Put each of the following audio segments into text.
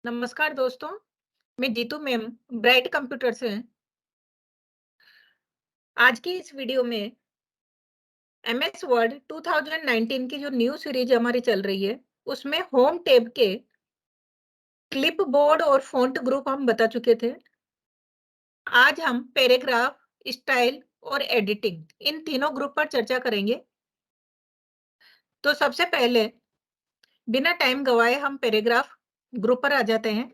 नमस्कार दोस्तों, मैं जीतू मैम ब्राइट कंप्यूटर से। आज की इस वीडियो में एमएस वर्ड 2019 की जो न्यू सीरीज हमारी चल रही है, उसमें होम टैब के क्लिप बोर्ड और फॉन्ट ग्रुप हम बता चुके थे। आज हम पैराग्राफ, स्टाइल और एडिटिंग इन तीनों ग्रुप पर चर्चा करेंगे। तो सबसे पहले बिना टाइम गवाए हम पैराग्राफ ग्रुप पर आ जाते हैं।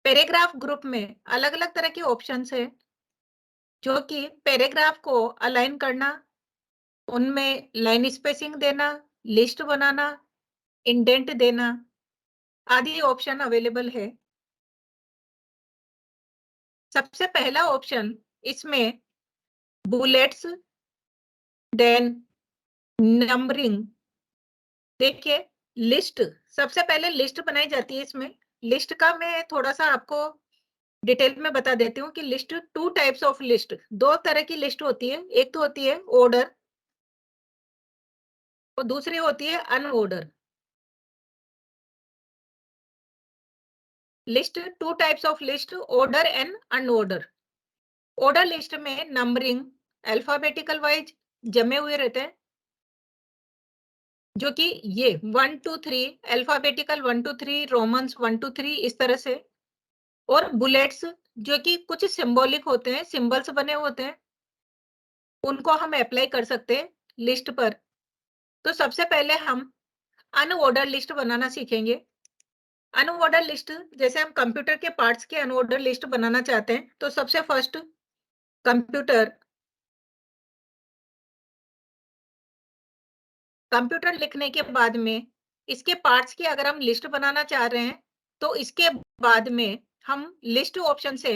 पैराग्राफ ग्रुप में अलग-अलग तरह के ऑप्शंस हैं, जो कि पैराग्राफ को अलाइन करना, उनमें लाइन स्पेसिंग देना, लिस्ट बनाना, इंडेंट देना आदि ऑप्शन अवेलेबल है। सबसे पहला ऑप्शन इसमें बुलेट्स, देन नंबरिंग। देखिए, लिस्ट सबसे पहले लिस्ट बनाई जाती है इसमें। लिस्ट का मैं थोड़ा-सा आपको डिटेल में बता देती हूँ कि लिस्ट 2 टाइप्स ऑफ लिस्ट 2 तरह की लिस्ट होती है। एक तो होती है ऑर्डर और दूसरी होती है unordered. List 2 types of list order and unordered. Order list में नंबरिंग अल्फाबेटिकल वाइज जमे हुए रहते हैं, जो कि ये 1 2 3 अल्फाबेटिकल 1 2 3 रोमन्स 1 2 3 इस तरह से। और बुलेट्स जो कि कुछ सिंबॉलिक होते हैं, सिंबल्स बने होते हैं, उनको हम अप्लाई कर सकते हैं लिस्ट पर। तो सबसे पहले हम अनऑर्डर लिस्ट बनाना सीखेंगे। अनऑर्डर लिस्ट जैसे हम कंप्यूटर के पार्ट्स की अनऑर्डर लिस्ट बनाना चाहते हैं, तो सबसे फर्स्ट कंप्यूटर कंप्यूटर लिखने के बाद में इसके पार्ट्स की अगर हम लिस्ट बनाना चाह रहे हैं, तो इसके बाद में हम लिस्ट ऑप्शन से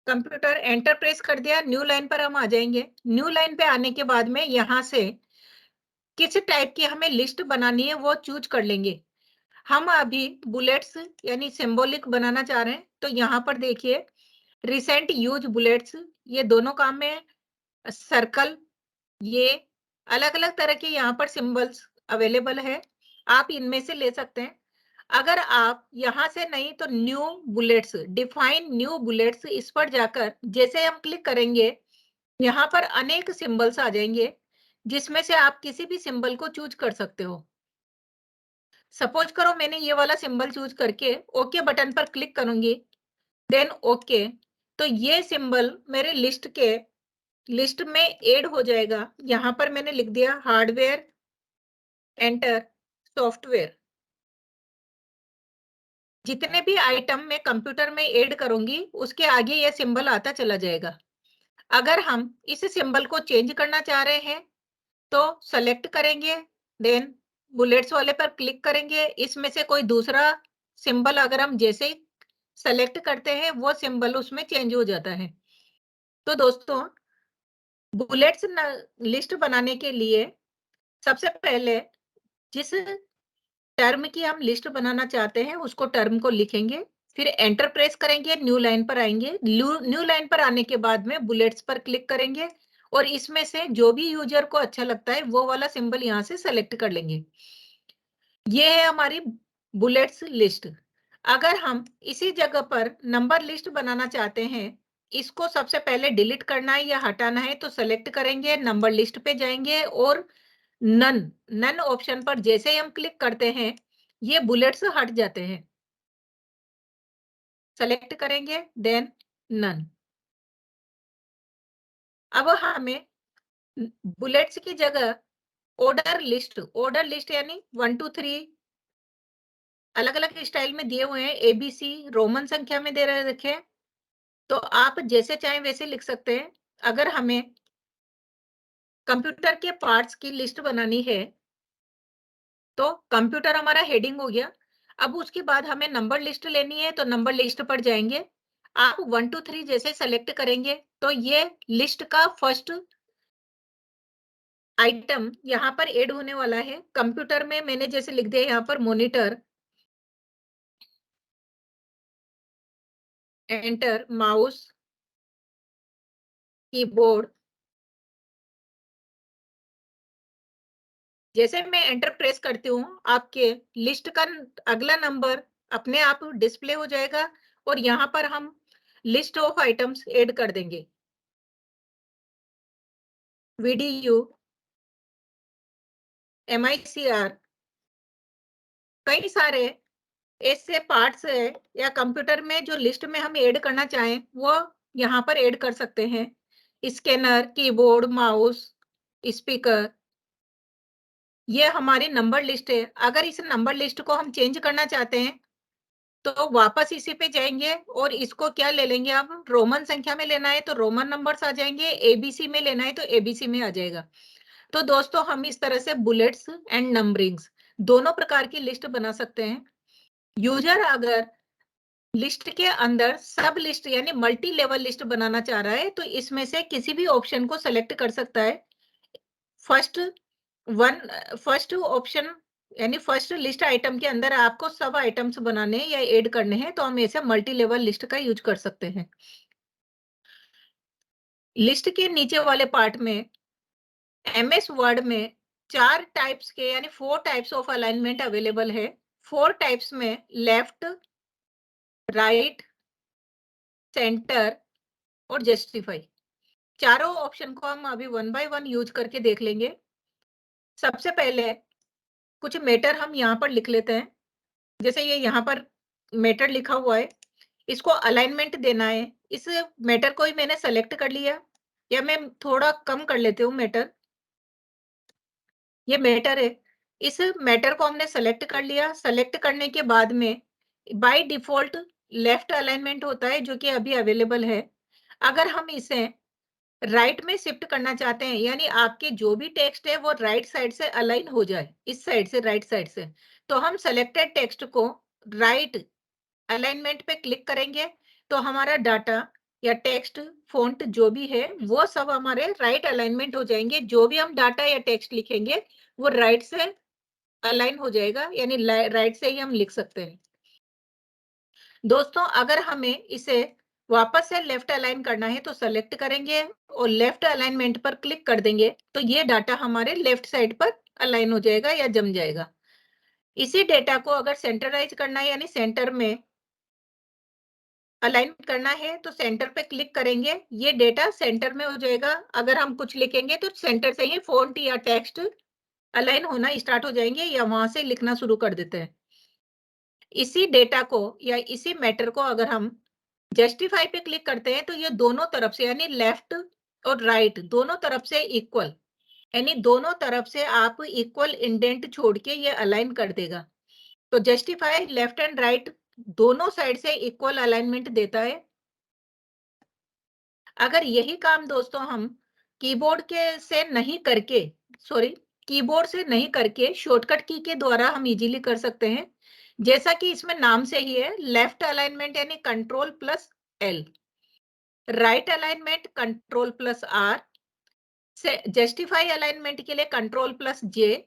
कंप्यूटर एंटर प्रेस कर दिया, न्यू लाइन पर हम आ जाएंगे। न्यू लाइन पे आने के बाद में यहाँ से किस टाइप की हमें लिस्ट बनानी है वो चूज कर लेंगे। हम अभी बुलेट्स यानी सिंबॉलिक बनाना चाह रहे हैं, तो यहाँ पर देखिए रिसेंट यूज बुलेट्स, ये दोनों काम में सर्कल, ये अलग-अलग तरह के यहाँ पर सिंबल्स अवेलेबल है, आप इनमें से ले सकते हैं। अगर आप यहाँ से नहीं तो new bullets, define new bullets इस पर जाकर जैसे हम क्लिक करेंगे, यहाँ पर अनेक सिंबल्स आ जाएंगे, जिसमें से आप किसी भी सिंबल को चूज कर सकते हो। सपोज करो मैंने ये वाला सिंबल चूज करके ओके बटन पर क्लिक करूंगी, देन ओके, तो ये सिंबल मेरे लिस्ट में ऐड हो जाएगा। यहाँ पर मैंने लिख दिया हार्डवेयर, एंटर, सॉफ्टवेयर। जितने भी आइटम मैं कंप्यूटर में ऐड करूंगी, उसके आगे ये सिंबल आता चला जाएगा। अगर हम इस सिंबल को चेंज करना चाह रहे हैं, तो सेलेक्ट करेंगे, देन बुलेट्स वाले पर क्लिक करेंगे। इसमें से कोई दूसरा सिंबल अगर हम जैसे ही सेलेक्ट करते हैं, वो सिंबल उसमें चेंज हो जाता है। तो दोस्तों, बुलेट्स लिस्ट बनाने के लिए सबसे पहले जिस टर्म की हम लिस्ट बनाना चाहते हैं, उसको टर्म को लिखेंगे, फिर एंटर प्रेस करेंगे, न्यू लाइन पर आएंगे। न्यू लाइन पर आने के बाद में बुलेट्स पर क्लिक करेंगे और इसमें से जो भी यूजर को अच्छा लगता है वो वाला सिंबल यहाँ से सेलेक्ट कर लेंगे। ये है हमारी बुलेट्स लिस्ट। अगर हम इसी जगह पर नंबर लिस्ट बनाना चाहते हैं, इसको सबसे पहले डिलीट करना है या हटाना है, तो सेलेक्ट करेंगे, नंबर लिस्ट पे जाएंगे और नन नन ऑप्शन पर जैसे ही हम क्लिक करते हैं, ये बुलेट्स हट जाते हैं। सेलेक्ट करेंगे, देन नन। अब हमें बुलेट्स की जगह ऑर्डर लिस्ट यानी 1 2 3 अलग अलग स्टाइल में दिए हुए हैं, एबीसी रोमन संख्या में दे रखे हैं, तो आप जैसे चाहें वैसे लिख सकते हैं। अगर हमें कंप्यूटर के पार्ट्स की लिस्ट बनानी है, तो कंप्यूटर हमारा हेडिंग हो गया। अब उसके बाद हमें नंबर लिस्ट लेनी है, तो नंबर लिस्ट पर जाएंगे। आप 1 2 3 जैसे सेलेक्ट करेंगे, तो ये लिस्ट का फर्स्ट आइटम यहाँ पर ऐड होने वाला है। कंप्यूटर में मैंने जैसे लिख दिया यहाँ पर मॉनिटर, एंटर, माउस, कीबोर्ड। जैसे मैं एंटर प्रेस करती हूँ, आपके लिस्ट का अगला नंबर अपने आप डिस्प्ले हो जाएगा और यहाँ पर हम लिस्ट ऑफ आइटम्स ऐड कर देंगे। VDU, MICR, कई सारे ऐसे पार्ट्स है या कंप्यूटर में जो लिस्ट में हम ऐड करना चाहें वो यहाँ पर ऐड कर सकते हैं। स्कैनर, कीबोर्ड, माउस, स्पीकर, ये हमारी नंबर लिस्ट है। अगर इस नंबर लिस्ट को हम चेंज करना चाहते हैं तो वापस इसी पे जाएंगे और इसको क्या ले लेंगे, अब रोमन संख्या में लेना है तो रोमन नंबर्स आ जाएंगे, एबीसी में लेना है तो एबीसी में आ जाएगा। तो दोस्तों हम इस तरह से बुलेट्स एंड नंबरिंग्स दोनों प्रकार की लिस्ट बना सकते हैं। यूजर अगर लिस्ट के अंदर सब लिस्ट यानी मल्टी लेवल लिस्ट बनाना चाह रहा है तो इसमें से किसी भी ऑप्शन को सेलेक्ट कर सकता है। फर्स्ट फर्स्ट ऑप्शन यानी फर्स्ट लिस्ट आइटम के अंदर आपको सब आइटम्स बनाने या ऐड करने हैं तो हम ऐसे मल्टी लेवल लिस्ट का यूज कर सकते हैं। लिस्ट के नीचे वाले पार्ट में एमएस वर्ड में 4 टाइप्स के यानी 4 टाइप्स ऑफ अलाइनमेंट अवेलेबल है। 4 टाइप्स में लेफ्ट, राइट, सेंटर और जस्टिफाई, चारों ऑप्शन को हम अभी वन बाय वन यूज करके देख लेंगे। सबसे पहले कुछ मैटर हम यहाँ पर लिख लेते हैं। जैसे ये यहाँ पर मैटर लिखा हुआ है, इसको अलाइनमेंट देना है। इस मैटर को ही मैंने सेलेक्ट कर लिया, या मैं थोड़ा कम कर लेती हूँ मैटर। ये मैटर है, इस मैटर को हमने सेलेक्ट कर लिया। सेलेक्ट करने के बाद में बाय डिफॉल्ट लेफ्ट अलाइनमेंट होता है जो कि अभी अवेलेबल है। अगर हम इसे राइट में शिफ्ट करना चाहते हैं यानी आपके जो भी टेक्स्ट है वो राइट साइड से अलाइन हो जाए, इस साइड से, राइट साइड से, तो हम सेलेक्टेड टेक्स्ट को राइट अलाइनमेंट पे क्लिक करेंगे तो हमारा डाटा या टेक्स्ट फॉन्ट जो भी है वो सब हमारे राइट अलाइनमेंट हो जाएंगे। जो भी हम डाटा या टेक्स्ट लिखेंगे वो राइट से अलाइन हो जाएगा, यानी राइट से ही हम लिख सकते हैं। दोस्तों अगर हमें इसे वापस से लेफ्ट अलाइन करना है तो सेलेक्ट करेंगे और लेफ्ट अलाइनमेंट पर क्लिक कर देंगे तो ये डाटा हमारे लेफ्ट साइड पर अलाइन हो जाएगा या जम जाएगा। इसी डेटा को अगर सेंटराइज करना है यानी सेंटर में अलाइन करना है तो सेंटर पे क्लिक करेंगे, ये डेटा सेंटर में हो जाएगा। अगर हम कुछ लिखेंगे तो सेंटर से ही फॉन्ट या टेक्स्ट अलाइन होना स्टार्ट हो जाएंगे या वहां से लिखना शुरू कर देते हैं। इसी डेटा को या इसी मैटर को अगर हम जस्टिफाई पे क्लिक करते हैं तो ये दोनों तरफ से यानी लेफ्ट और राइट दोनों तरफ से इक्वल, यानी दोनों तरफ से आप इक्वल इंडेंट छोड़ के ये अलाइन कर देगा। तो जस्टिफाई लेफ्ट एंड राइट दोनों साइड से इक्वल अलाइनमेंट देता है। अगर यही काम दोस्तों हम कीबोर्ड के से नहीं करके कीबोर्ड से नहीं करके शॉर्टकट की के द्वारा हम इजीली कर सकते हैं। जैसा कि इसमें नाम से ही है, लेफ्ट अलाइनमेंट यानी control plus L, right alignment control plus R, से जस्टिफाई अलाइनमेंट के लिए कंट्रोल प्लस जे,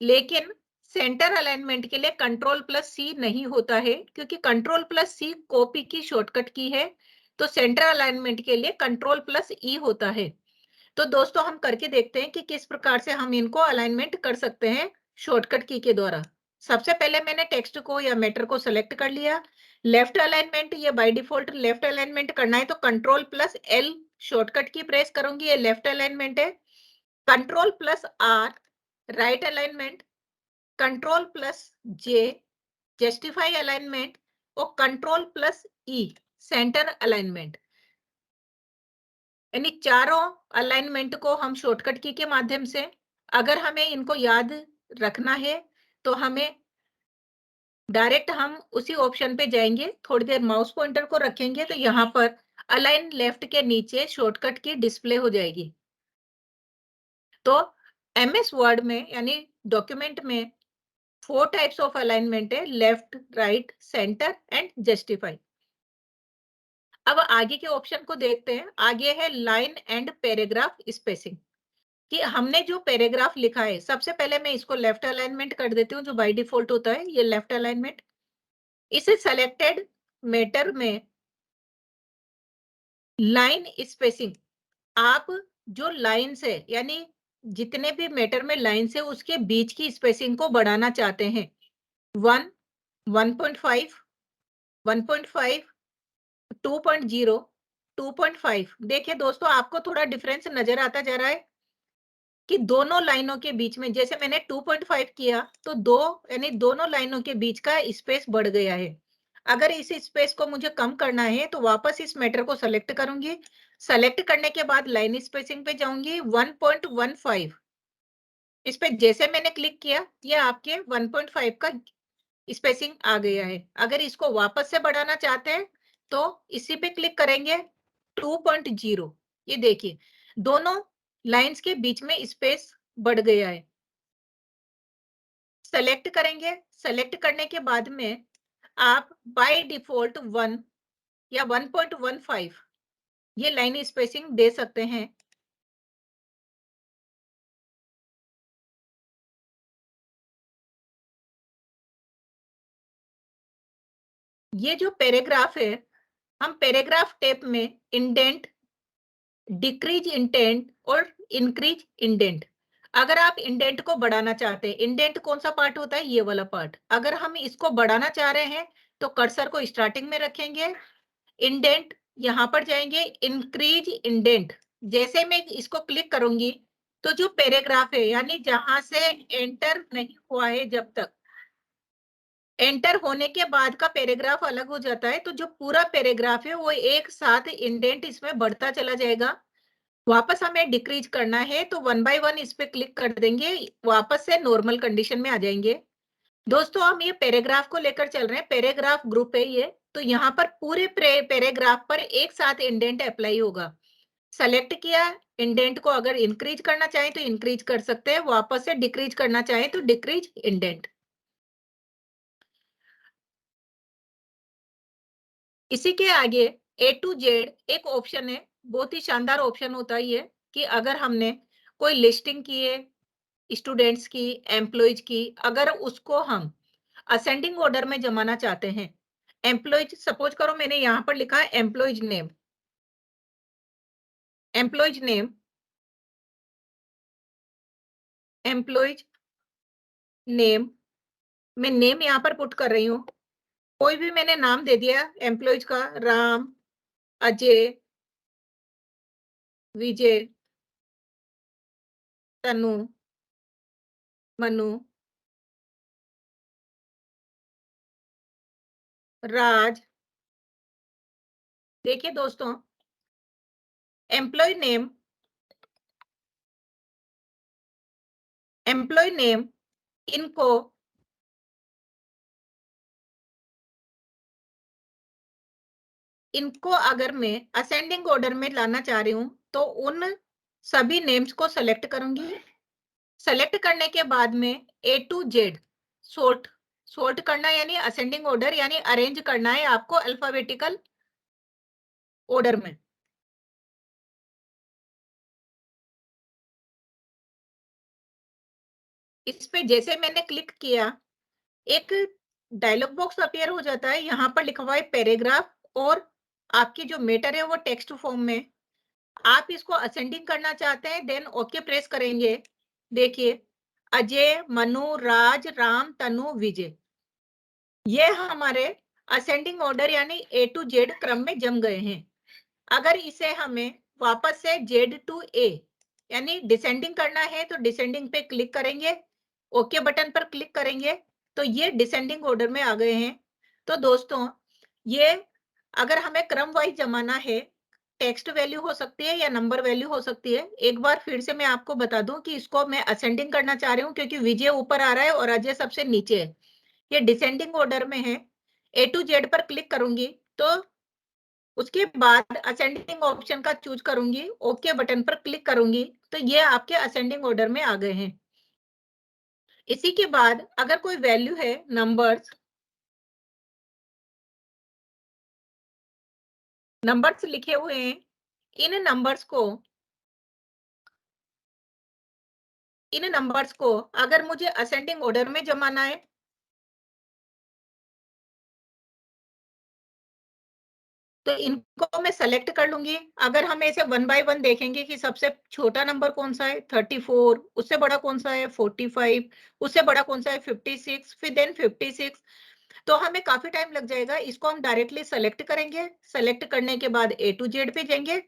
लेकिन सेंटर अलाइनमेंट के लिए कंट्रोल प्लस सी नहीं होता है क्योंकि कंट्रोल प्लस सी कॉपी की शॉर्टकट की है। तो सेंटर अलाइनमेंट के लिए कंट्रोल प्लस ई होता है। तो दोस्तों हम करके देखते हैं कि किस प्रकार से हम इनको अलाइनमेंट कर सकते हैं शॉर्टकट की के द्वारा। सबसे पहले मैंने टेक्स्ट को या मैटर को सेलेक्ट कर लिया। लेफ्ट अलाइनमेंट, ये बाय डिफॉल्ट लेफ्ट अलाइनमेंट करना है तो कंट्रोल प्लस एल शॉर्टकट की प्रेस करूंगी, ये लेफ्ट अलाइनमेंट है। Control plus R right alignment, control plus J justify alignment और control plus E centre alignment, यानी चारों अलाइनमेंट को हम शॉर्टकट की के माध्यम से, अगर हमें इनको याद रखना है तो हमें डायरेक्ट हम उसी ऑप्शन पे जाएंगे, थोड़ी देर माउस पॉइंटर को रखेंगे तो यहाँ पर अलाइन लेफ्ट के नीचे शॉर्टकट की डिस्प्ले हो जाएगी। तो एमएस वर्ड में यानी डॉक्यूमेंट में 4 टाइप्स ऑफ अलाइनमेंट है, left, right, centre and justify. अब आगे के ऑप्शन को देखते हैं। आगे है लाइन एंड पैराग्राफ स्पेसिंग, कि हमने जो पैराग्राफ लिखा है, सबसे पहले मैं इसको लेफ्ट अलाइनमेंट कर देती हूँ जो बाय डिफॉल्ट होता है, ये लेफ्ट अलाइनमेंट। इसे सेलेक्टेड मैटर में लाइन स्पेसिंग, आप जो लाइन से यानी जितने भी मैटर में लाइन से उसके बीच की स्पेसिंग को बढ़ाना चाहते हैं 1, 1.5, 1.5, 2.0, 2.5। देखिए दोस्तों, आपको थोड़ा डिफरेंस नजर आता जा रहा है कि दोनों लाइनों के बीच में, जैसे मैंने 2.5 किया तो दो, यानी दोनों लाइनों के बीच का स्पेस बढ़ गया है। अगर इस स्पेस को मुझे कम करना है तो वापस इस मैटर को सेलेक्ट करूंगी। सेलेक्ट करने के बाद लाइन स्पेसिंग पे जाऊंगी 1.15। इस पे जैसे मैंने क्लिक किया, ये आपके 1.5 का स्पेसिंग आ गया है। अगर इसको वापस से बढ़ाना चाहते हैं तो इसी पे क्लिक करेंगे 2.0। ये देखिए दोनों लाइंस के बीच में स्पेस बढ़ गया है। सेलेक्ट करेंगे, सेलेक्ट करने के बाद में आप बाय डिफॉल्ट 1 या 1.15 ये लाइन स्पेसिंग दे सकते हैं। ये जो पैराग्राफ है, हम पैराग्राफ टैब में इंडेंट, डिक्रीज इंडेंट और इंक्रीज इंडेंट, अगर आप इंडेंट को बढ़ाना चाहते हैं, इंडेंट कौन सा पार्ट होता है, ये वाला पार्ट, अगर हम इसको बढ़ाना चाह रहे हैं तो कर्सर को स्टार्टिंग में रखेंगे, इंडेंट यहां पर जाएंगे, इंक्रीज इंडेंट। जैसे मैं इसको क्लिक करूंगी तो जो पैराग्राफ है, यानी जहां से एंटर नहीं हुआ है, जब तक एंटर होने के बाद का पैराग्राफ अलग हो जाता है, तो जो पूरा पैराग्राफ है वो एक साथ इंडेंट इसमें बढ़ता चला जाएगा। वापस हमें डिक्रीज करना है तो 1 बाय 1 इस पे क्लिक कर देंगे, वापस से नॉर्मल कंडीशन में आ जाएंगे। दोस्तों हम ये पैराग्राफ को लेकर चल रहे हैं, पैराग्राफ ग्रुप है ये, तो यहाँ पर पूरे पैराग्राफ पर एक साथ इंडेंट अप्लाई होगा। सेलेक्ट किया, इंडेंट को अगर इंक्रीज करना चाहें तो इंक्रीज कर सकते हैं, वापस से डिक्रीज करना चाहें तो डिक्रीज इंडेंट। इसी के आगे A to Z एक ऑप्शन है, बहुत ही शानदार ऑप्शन होता है ये, कि अगर हमने कोई लिस्टिंग की है स्टूडेंट्स की, एम्प्लॉयज की, अगर उसको हम असेंडिंग ऑर्डर में जमाना चाहते हैं, एम्प्लॉयज सपोज करो मैंने यहाँ पर लिखा है employees name, employees name, employees name, मैं नेम यहाँ पर पुट कर रही हूँ, कोई भी मैंने नाम दे दिया एम्प्लॉयज का, राम, अजय, विजय, तनु, मनु, राज। देखिए दोस्तों, एम्प्लॉय नेम, एम्प्लॉय नेम, इनको इनको अगर मैं असेंडिंग ऑर्डर में लाना चाह रही हूं तो उन सभी नेम्स को सेलेक्ट करूंगी। सेलेक्ट करने के बाद में A to Z sort, sort करना यानी असेंडिंग ऑर्डर, यानी अरेंज करना है आपको अल्फाबेटिकल ऑर्डर में। इस पे जैसे मैंने क्लिक किया, एक डायलॉग बॉक्स अपीयर हो जाता है, यहाँ पर लिखा हुआ है पैराग्राफ, और आपकी जो मैटर है वो टेक्स्ट फॉर्म में। आप इसको असेंडिंग करना चाहते हैं, देन ओके प्रेस करेंगे। देखिए अजय, मनु, राज, राम, तनु, विजय, ये हमारे असेंडिंग ऑर्डर यानी A to Z क्रम में जम गए हैं। अगर इसे हमें वापस से Z to A यानी डिसेंडिंग करना है तो डिसेंडिंग पे क्लिक करेंगे, ओके बटन पर क्लिक करेंगे, तो ये डिसेंडिंग ऑर्डर में आ गए हैं। तो दोस्तों ये अगर हमें क्रम वाइज जमाना है, टेक्स्ट वैल्यू हो सकती है या नंबर वैल्यू हो सकती है। एक बार फिर से मैं आपको बता दूं कि इसको मैं असेंडिंग करना चाह रही हूँ क्योंकि विजय ऊपर आ रहा है और अजय सबसे नीचे है, ये डिसेंडिंग ऑर्डर में है। A to Z पर क्लिक करूंगी तो उसके बाद असेंडिंग ऑप्शन का चूज करूंगी, ओके बटन पर क्लिक करूंगी, तो ये आपके असेंडिंग ऑर्डर में आ गए हैं। इसी के बाद अगर कोई वैल्यू है, नंबर्स, नंबर्स लिखे हुए हैं, इन नंबर्स को अगर मुझे असेंडिंग ऑर्डर में जमाना है तो इनको मैं सेलेक्ट कर लूंगी। अगर हम ऐसे 1 बाय 1 देखेंगे कि सबसे छोटा नंबर कौन सा है 34, उससे बड़ा कौन सा है 45, उससे बड़ा कौन सा है 56, फिर देन 56, तो हमें काफी टाइम लग जाएगा। इसको हम डायरेक्टली सेलेक्ट करेंगे, सेलेक्ट करने के बाद A to Z पे जाएंगे।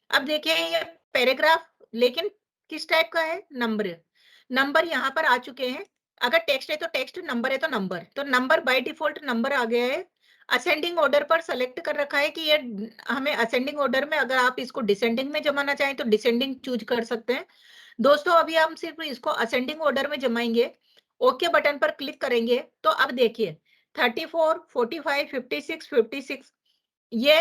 अब देखिए ये पैराग्राफ, लेकिन किस टाइप का है, नंबर। नंबर यहाँ पर आ चुके हैं। अगर टेक्स्ट है तो टेक्स्ट, नंबर है तो नंबर, तो नंबर बाय डिफॉल्ट नंबर आ गया है। असेंडिंग ऑर्डर पर सेलेक्ट कर रखा है कि ये हमें असेंडिंग ऑर्डर में, अगर आप इसको डिसेंडिंग में जमाना चाहें तो डिसेंडिंग चूज कर सकते हैं। दोस्तों अभी हम सिर्फ इसको असेंडिंग ऑर्डर में जमाएंगे। ओके बटन पर क्लिक करेंगे तो अब देखिए 34, 45, 56, 56 ये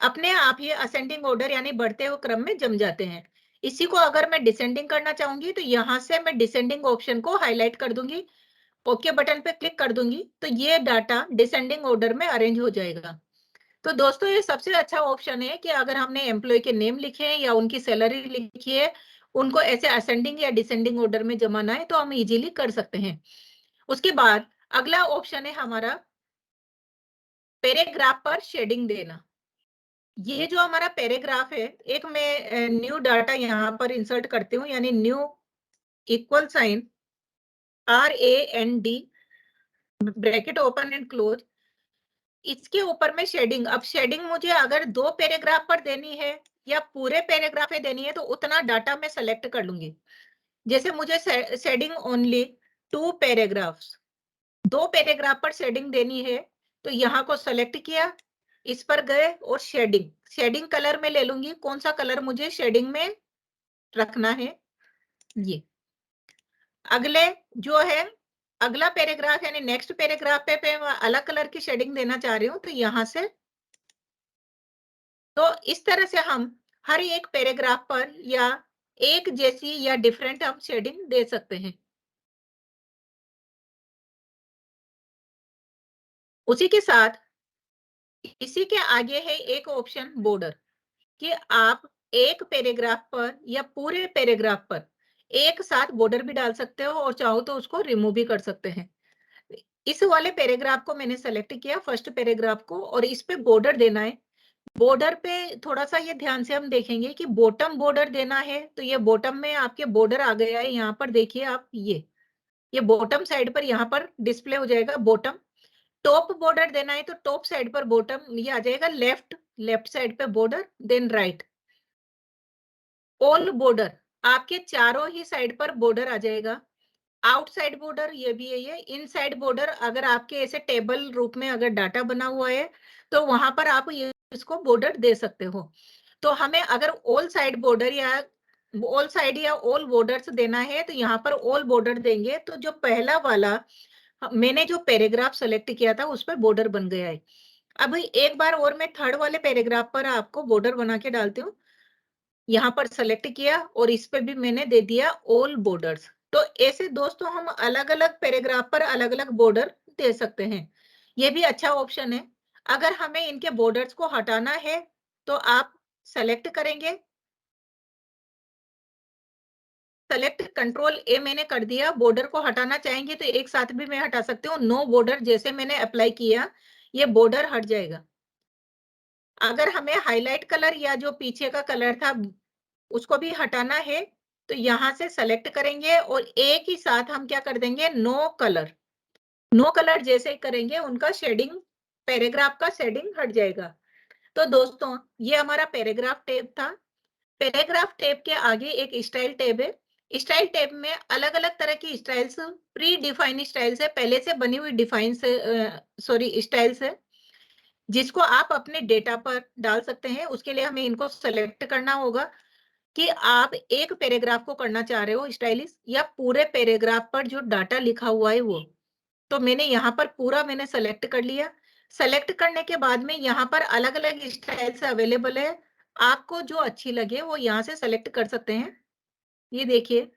अपने आप ही असेंडिंग ऑर्डर यानी बढ़ते हुए क्रम में जम जाते हैं। इसी को अगर मैं डिसेंडिंग करना चाहूंगी तो यहाँ से मैं डिसेंडिंग ऑप्शन को हाईलाइट कर दूंगी, ओके बटन पे क्लिक कर दूंगी, तो ये डाटा डिसेंडिंग ऑर्डर में अरेंज हो जाएगा। तो दोस्तों ये सबसे अच्छा ऑप्शन है कि अगर हमने एम्प्लॉय के नेम लिखे हैं या उनकी सैलरी लिखी है, उनको ऐसे असेंडिंग या डिसेंडिंग ऑर्डर में जमाना है तो हम इजीली कर सकते हैं। उसके बाद अगला ऑप्शन है हमारा पैराग्राफ पर शेडिंग देना। ये जो हमारा पैराग्राफ है, एक मैं न्यू डाटा यहाँ पर इंसर्ट करती हूँ, यानी new equal sign RAND bracket open and close, इसके ऊपर में शेडिंग। अब शेडिंग मुझे अगर 2 पैराग्राफ पर देनी है या पूरे पैराग्राफ में देनी है तो उतना डाटा मैं सेलेक्ट कर लूंगी। जैसे मुझे शेडिंग ओनली 2 पैराग्राफ्स, 2 पैराग्राफ पर शेडिंग देनी है, तो यहाँ को सेलेक्ट किया, इस पर गए और शेडिंग, शेडिंग कलर में ले लूंगी। कौन सा कलर मुझे शेडिंग में रखना है, ये। अगले जो है अगला पैराग्राफ यानी नेक्स्ट पैराग्राफ पे अलग कलर की शेडिंग देना चाह रही हूँ, तो यहाँ से, तो इस तरह से हम हर एक पैराग्राफ पर या एक जैसी या डिफरेंट हम शेडिंग दे सकते हैं। उसी के साथ इसी के आगे है एक ऑप्शन बॉर्डर, कि आप एक पैराग्राफ पर या पूरे पैराग्राफ पर एक साथ बॉर्डर भी डाल सकते हो और चाहो तो उसको रिमूव भी कर सकते हैं। इस वाले पैराग्राफ को मैंने सेलेक्ट किया, फर्स्ट पैराग्राफ को, और इस पे बॉर्डर देना है। बॉर्डर पे थोड़ा सा ये ध्यान से हम देखेंगे कि बॉटम बॉर्डर देना है, तो ये बॉटम में आपके बॉर्डर आ गया है। यहाँ पर देखिए आप, ये बॉटम साइड पर यहाँ पर डिस्प्ले हो जाएगा बॉटम। टॉप बॉर्डर देना है तो टॉप साइड पर बॉटम ये आ जाएगा, लेफ्ट लेफ्ट साइड पे border, then right. All border आपके चारों ही साइड पर बॉर्डर आ जाएगा। आउटसाइड बॉर्डर ये भी है, ये इनसाइड बॉर्डर अगर आपके ऐसे टेबल रूप में अगर डाटा बना हुआ है तो वहां पर आप ये इसको बॉर्डर दे सकते हो। तो हमें अगर ऑल साइड बॉर्डर या ऑल साइड या ऑल बॉर्डर्स देना है तो यहाँ पर ऑल बॉर्डर देंगे, तो जो पहला वाला मैंने जो पैराग्राफ सेलेक्ट किया था उस पर बॉर्डर बन गया है। अब एक बार और मैं थर्ड वाले पैराग्राफ पर आपको बॉर्डर बना के डालती हूँ। यहाँ पर सेलेक्ट किया और इस पे भी मैंने दे दिया ऑल बॉर्डर्स। तो ऐसे दोस्तों हम अलग अलग पैराग्राफ पर अलग अलग बॉर्डर दे सकते हैं। ये भी अच्छा ऑप्शन है। अगर हमें इनके बॉर्डर्स को हटाना है तो आप सेलेक्ट करेंगे, सेलेक्ट कंट्रोल ए मैंने कर दिया। बॉर्डर को हटाना चाहेंगे तो एक साथ भी मैं हटा सकती हूँ। नो बॉर्डर जैसे मैंने अप्लाई किया, ये बॉर्डर हट जाएगा। अगर हमें हाईलाइट कलर या जो पीछे का कलर था उसको भी हटाना है तो यहाँ से सेलेक्ट करेंगे और एक ही साथ हम क्या कर देंगे, नो कलर। नो कलर जैसे ही करेंगे उनका शेडिंग, पैराग्राफ का शेडिंग हट जाएगा। तो दोस्तों ये हमारा पैराग्राफ टैब था। पैराग्राफ टैब के आगे एक स्टाइल टैब है। स्टाइल टैब में अलग अलग तरह की स्टाइल्स, प्री डिफाइंड स्टाइल्स है, पहले से बनी हुई डिफाइन से स्टाइल्स है, जिसको आप अपने डेटा पर डाल सकते हैं। उसके लिए हमें इनको सेलेक्ट करना होगा कि आप एक पैराग्राफ को करना चाह रहे हो स्टाइलिश या पूरे पैराग्राफ पर जो डाटा लिखा हुआ है वो। तो मैंने यहाँ पर पूरा मैंने सेलेक्ट कर लिया। सेलेक्ट करने के बाद में यहाँ पर अलग अलग स्टाइल्स अवेलेबल है, आपको जो अच्छी लगे वो यहाँ से सेलेक्ट कर सकते हैं। ये देखिए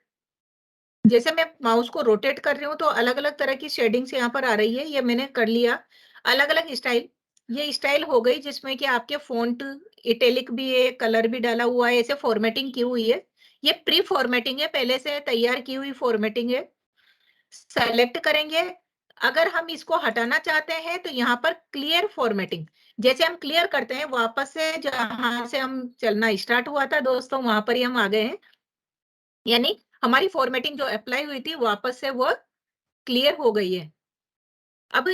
जैसे मैं माउस को रोटेट कर रही हूँ तो अलग अलग तरह की शेडिंग्स यहाँ पर आ रही है, ये मैंने कर लिया अलग अलग स्टाइल। ये स्टाइल हो गई जिसमें कि आपके फॉन्ट इटैलिक भी है, कलर भी डाला हुआ है, ऐसे फॉर्मेटिंग की हुई है। ये प्री फॉर्मेटिंग है, पहले से तैयार की हुई फॉर्मेटिंग है। सेलेक्ट करेंगे। अगर हम इसको हटाना चाहते हैं तो यहाँ पर क्लियर फॉर्मेटिंग, जैसे हम क्लियर करते हैं वापस से जहां से हम चलना स्टार्ट हुआ था दोस्तों वहां पर ही हम आ गए हैं, यानी हमारी फॉर्मेटिंग जो अप्लाई हुई थी वापस से वो क्लियर हो गई है। अब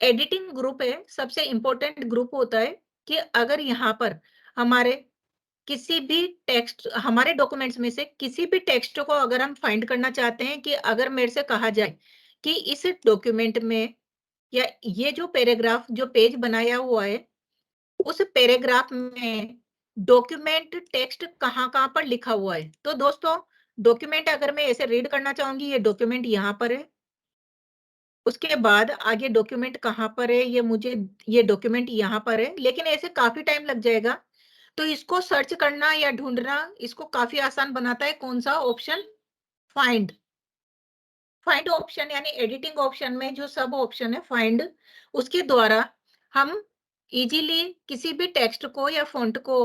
एडिटिंग ग्रुप है, सबसे इम्पोर्टेंट ग्रुप होता है कि अगर यहाँ पर हमारे किसी भी टेक्स्ट, हमारे डॉक्यूमेंट्स में से किसी भी टेक्स्ट को अगर हम फाइंड करना चाहते हैं, कि अगर मेरे से कहा जाए कि इस डॉक्यूमेंट में या ये जो पैराग्राफ, जो पेज बनाया हुआ है, उस पैराग्राफ में डॉक्यूमेंट टेक्स्ट कहाँ-कहाँ पर लिखा हुआ है। तो दोस्तों, डॉक्यूमेंट अगर मैं ऐसे रीड करना चाहूँगी, ये डॉक्यूमेंट यहाँ पर है। उसके बाद आगे डॉक्यूमेंट कहाँ पर है, ये डॉक्यूमेंट यहाँ पर है, लेकिन ऐसे काफ़ी टाइम लग जाएगा। तो इसको सर्च करना या ढूँढना, इसको काफ़ी आसान बनाता है कौन-सा ऑप्शन? फाइंड। फाइंड ऑप्शन यानी एडिटिंग ऑप्शन में जो सब ऑप्शन है फाइंड, उसके द्वारा हम इजीली किसी भी टेक्स्ट को या फ़ॉन्ट को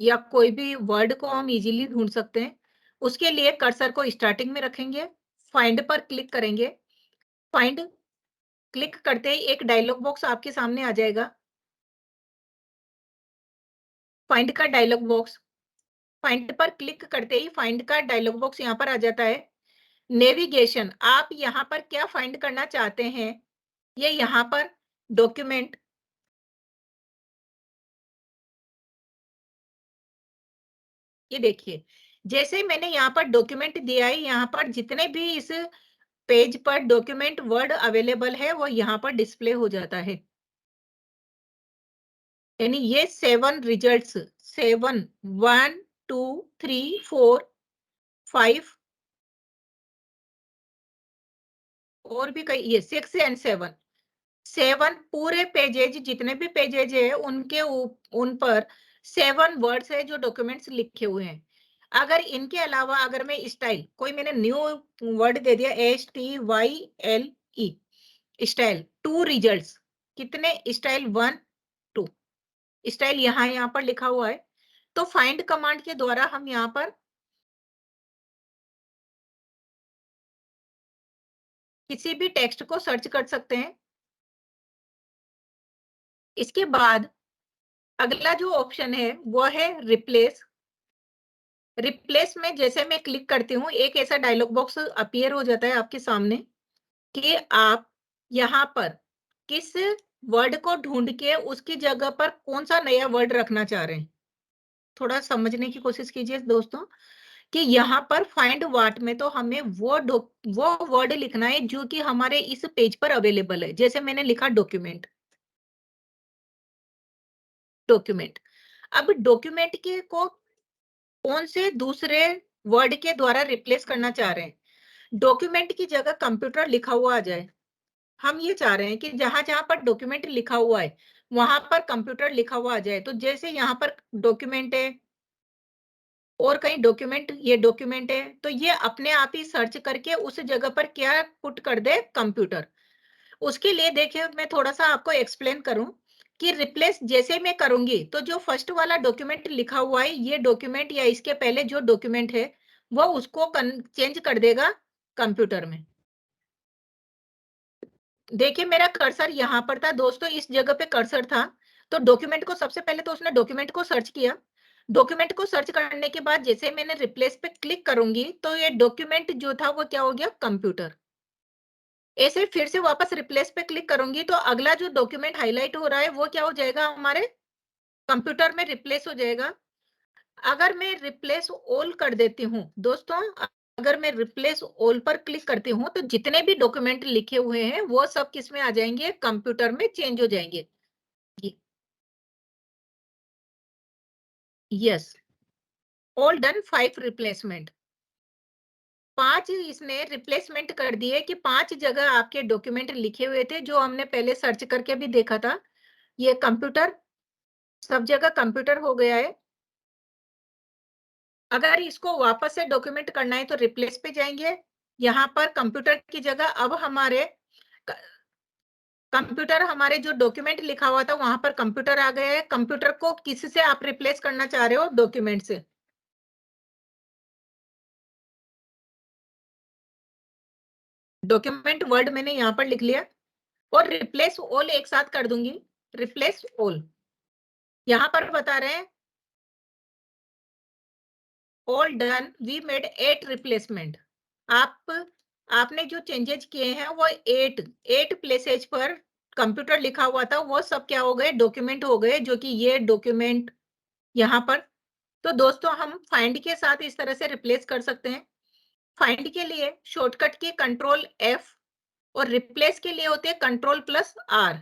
या कोई भी वर्ड को हम इजीली ढूंढ सकते हैं। उसके लिए कर्सर को स्टार्टिंग में रखेंगे, फाइंड पर क्लिक करेंगे। फाइंड क्लिक करते ही एक डायलॉग बॉक्स आपके सामने आ जाएगा। फाइंड का डायलॉग बॉक्स, फाइंड पर क्लिक करते ही फाइंड का डायलॉग बॉक्स यहाँ पर आ जाता है। नेविगेशन, आप यहाँ पर क्या फाइंड करना चाहते हैं, ये यहाँ पर डॉक्यूमेंट, ये देखिए, जैसे मैंने यहाँ पर डॉक्यूमेंट दिया है, यहाँ पर जितने भी इस पेज पर डॉक्यूमेंट वर्ड अवेलेबल है, वो यहाँ पर डिस्प्ले हो जाता है। यानी ये 7 रिजल्ट्स, 7, 1, 2, 3, 4, 5 और भी कई, ये 6 एंड 7, 7 पूरे पेजेज, जितने भी पेजेज है उन पर 7 वर्ड्स है जो डॉक्यूमेंट्स लिखे हुए हैं। अगर इनके अलावा अगर मैं स्टाइल, कोई मैंने न्यू वर्ड दे दिया, STYLE, स्टाइल, 2 रिजल्ट्स, कितने स्टाइल? 1, 2 स्टाइल यहाँ पर लिखा हुआ है। तो फाइंड कमांड के द्वारा हम यहाँ पर किसी भी टेक्स्ट को सर्च कर सकते हैं। इसके बाद अगला जो ऑप्शन है वो है रिप्लेस। रिप्लेस में जैसे मैं क्लिक करती हूँ, एक ऐसा डायलॉग बॉक्स अपीयर हो जाता है आपके सामने कि आप यहाँ पर किस वर्ड को ढूंढ के उसकी जगह पर कौन सा नया वर्ड रखना चाह रहे हैं। थोड़ा समझने की कोशिश कीजिए दोस्तों, कि यहाँ पर फाइंड व्हाट में तो हमें वो वर्ड लिखना है जो कि हमारे इस पेज पर अवेलेबल है। जैसे मैंने लिखा डॉक्यूमेंट, डॉक्यूमेंट। अब डॉक्यूमेंट के को कौन से दूसरे वर्ड के द्वारा रिप्लेस करना चाह रहे हैं। डॉक्यूमेंट की जगह कंप्यूटर लिखा हुआ आ जाए। हम ये चाह रहे हैं कि जहां-जहां पर डॉक्यूमेंट लिखा हुआ है, वहां पर कंप्यूटर लिखा हुआ आ जाए। तो जैसे यहाँ पर डॉक्यूमेंट है और कहीं डॉक्यूमेंट, ये डॉक्यूमेंट है, तो ये अपने आप ही सर्च करके उस जगह पर क्या पुट कर दे, कंप्यूटर। उसके लिए देखिए, मैं थोड़ा-सा आपको एक्सप्लेन करूँ कि रिप्लेस जैसे मैं करूँगी, तो जो फर्स्ट वाला डॉक्यूमेंट लिखा हुआ है, ये डॉक्यूमेंट या इसके पहले जो डॉक्यूमेंट है, वो उसको चेंज कर देगा कंप्यूटर में। देखिए, मेरा कर्सर यहाँ पर था दोस्तों, इस जगह पे कर्सर था। तो डॉक्यूमेंट को सबसे पहले तो उसने डॉक्यूमेंट को सर्च किया। डॉक्यूमेंट को सर्च करने के बाद जैसे मैंने रिप्लेस पे क्लिक करूँगी, तो ये डॉक्यूमेंट जो था वो क्या हो गया, कंप्यूटर। ऐसे फिर से वापस रिप्लेस पे क्लिक करूँगी, तो अगला जो डॉक्यूमेंट हाइलाइट हो रहा है, वो क्या हो जाएगा, हमारे कंप्यूटर में रिप्लेस हो जाएगा। अगर मैं रिप्लेस ऑल कर देती हूँ, दोस्तों, अगर मैं रिप्लेस ऑल पर क्लिक करती हूँ, तो जितने भी डॉक्यूमेंट लिखे हुए हैं, वो सब किसमें आ जाएँगे, कंप्यूटर में चेंज हो जाएँगे। ये यस, ऑल डन 5 रिप्लेसमेंट। 5 इसने रिप्लेसमेंट कर दिए कि 5 जगह आपके डॉक्यूमेंट लिखे हुए थे, जो हमने पहले सर्च करके भी देखा था। ये कंप्यूटर, सब जगह कंप्यूटर हो गया है। अगर इसको वापस से डॉक्यूमेंट करना है तो रिप्लेस पे जाएँगे। यहाँ पर कंप्यूटर की जगह अब हमारे क कंप्यूटर, हमारे जो डॉक्यूमेंट लिखा हुआ था वहाँ पर कंप्यूटर आ गया है। कंप्यूटर को किससे आप रिप्लेस करना चाह रहे हो? डॉक्यूमेंट से। डॉक्यूमेंट वर्ड मैंने यहाँ पर लिख लिया और रिप्लेस ऑल एक साथ कर दूँगी। Replace all. यहाँ पर बता रहे हैं all done, we made 8 replacement. आप आपने जो चेंजेस किए हैं वो 8 प्लेसेस पर कंप्यूटर लिखा हुआ था वो सब क्या हो गए, डॉक्यूमेंट हो गए, जो कि ये डॉक्यूमेंट यहाँ पर। तो दोस्तों हम फाइंड के साथ इस तरह से रिप्लेस कर सकते हैं। फाइंड के लिए शॉर्टकट की कंट्रोल F और रिप्लेस के लिए होते हैं कंट्रोल प्लस R।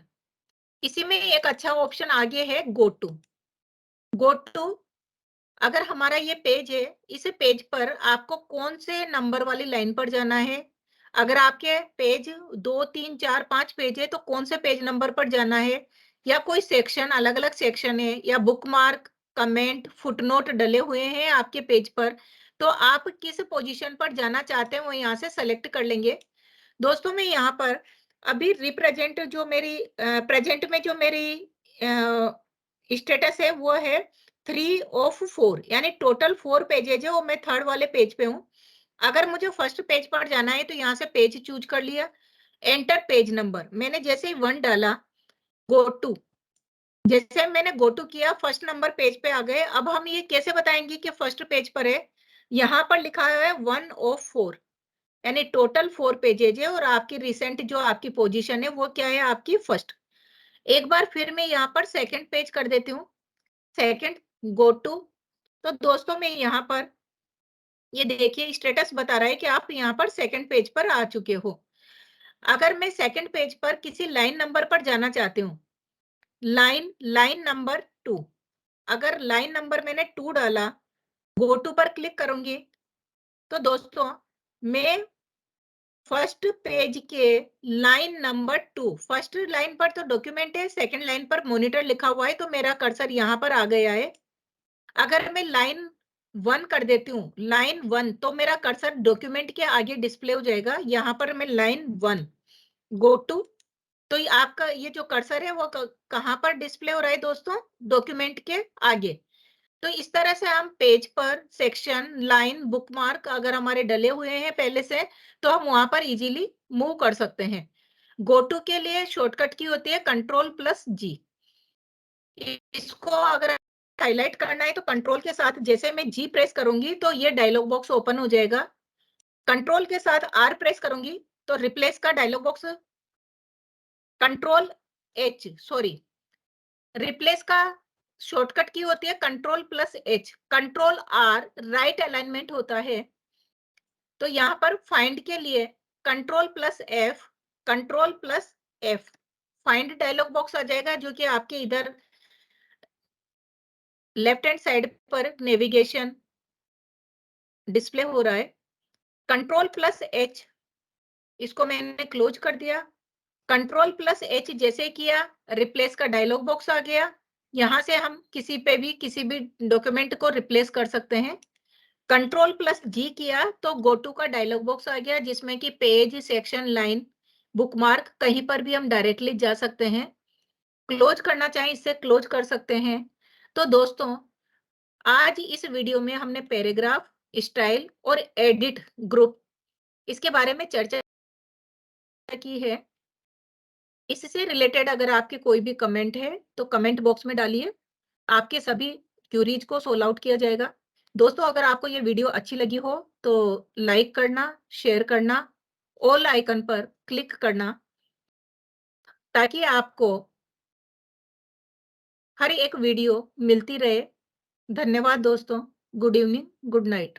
इसी में एक अच्छा ऑप्शन आगे है गो टू। गो टू, अगर हमारा ये पेज है, इस पेज पर आपको कौन से नंबर वाली लाइन पर जाना है। अगर आपके पेज 2, 3, 4, 5 पेज है तो कौन से पेज नंबर पर जाना है, या कोई सेक्शन, अलग अलग सेक्शन है, या बुकमार्क, कमेंट, फुटनोट डले हुए हैं आपके पेज पर, तो आप किस पोजीशन पर जाना चाहते हैं वो यहाँ से सेलेक्ट कर लेंगे। दोस्तों मैं यहाँ पर अभी रिप्रेजेंट जो मेरी प्रेजेंट में जो मेरी स्टेटस है वो है 3 ऑफ 4, यानी टोटल 4 पेजेज है, वो मैं थर्ड वाले पेज पे हूँ। अगर मुझे फर्स्ट पेज पर जाना है तो यहाँ से पेज चूज कर लिया, एंटर पेज नंबर, मैंने जैसे ही 1 डाला, गो टू, जैसे मैंने गो टू किया फर्स्ट नंबर पेज पे आ गए। अब हम ये कैसे बताएंगे कि फर्स्ट पेज पर है, यहाँ पर लिखा है 1 ऑफ 4, यानी टोटल 4 पेजेज है और आपकी रिसेंट जो आपकी पोजीशन है वो क्या है, आपकी फर्स्ट। एक बार फिर मैं यहाँ पर सेकंड पेज कर देती हूँ, सेकंड, गो टू। तो दोस्तों मैं यहाँ पर ये देखिए स्टेटस बता रहा है कि आप यहाँ पर सेकंड पेज पर आ चुके हो। अगर मैं सेकंड पेज पर किसी लाइन नंबर पर जाना चाहती हूँ, लाइन नंबर 2, अगर लाइन नंबर मैंने 2 डाला, गो टू पर क्लिक करूंगी, तो दोस्तों मैं फर्स्ट पेज के लाइन नंबर 2, फर्स्ट लाइन पर तो डॉक्यूमेंट है, सेकंड लाइन पर मॉनिटर लिखा हुआ है, तो मेरा कर्सर यहाँ पर आ गया है। अगर मैं लाइन 1 कर देती हूँ, लाइन 1, तो मेरा कर्सर डॉक्यूमेंट के आगे डिस्प्ले हो जाएगा। यहाँ पर मैं लाइन 1, गो टू, तो ये आपका ये जो कर्सर है वो कहाँ पर डिस्प्ले हो रहा है दोस्तों, डॉक्यूमेंट के आगे। तो इस तरह से हम पेज पर सेक्शन, लाइन, बुकमार्क अगर हमारे डले हुए हैं पहले से, तो हम वहां पर इजीली मूव कर सकते हैं। गो टू के लिए शॉर्टकट की होती है कंट्रोल प्लस G। इसको अगर हाईलाइट करना है तो कंट्रोल के साथ जैसे मैं G प्रेस करूंगी तो ये डायलॉग बॉक्स ओपन हो जाएगा। कंट्रोल के साथ R प्रेस करूंगी तो रिप्लेस का dialog box, control H, sorry, replace का शॉर्टकट की होती है control plus H, control R right alignment होता है। तो यहाँ पर फाइंड के लिए control plus F, control plus F, find dialog box आ जाएगा जो कि आपके इधर लेफ्ट हैंड साइड पर नेविगेशन डिस्प्ले हो रहा है। कंट्रोल प्लस H, इसको मैंने क्लोज कर दिया। कंट्रोल प्लस H जैसे किया, रिप्लेस का डायलॉग बॉक्स आ गया। यहाँ से हम किसी भी डॉक्यूमेंट को रिप्लेस कर सकते हैं। कंट्रोल प्लस G किया तो गो टू का डायलॉग बॉक्स आ गया, जिसमें कि पेज, सेक्शन, लाइन, बुकमार्क कहीं पर भी हम डायरेक्टली जा सकते हैं। क्लोज करना चाहें इससे क्लोज कर सकते हैं। तो दोस्तों आज इस वीडियो में हमने पैराग्राफ, स्टाइल और एडिट ग्रुप, इसके बारे में चर्चा की है। इससे रिलेटेड अगर आपके कोई भी कमेंट है तो कमेंट बॉक्स में डालिए, आपके सभी क्यूरीज को सोल्व आउट किया जाएगा। दोस्तों अगर आपको ये वीडियो अच्छी लगी हो तो लाइक करना, शेयर करना, ऑल आइकन पर क्लिक करना, ताकि आपको हर एक वीडियो मिलती रहे। धन्यवाद दोस्तों। Good evening, good night.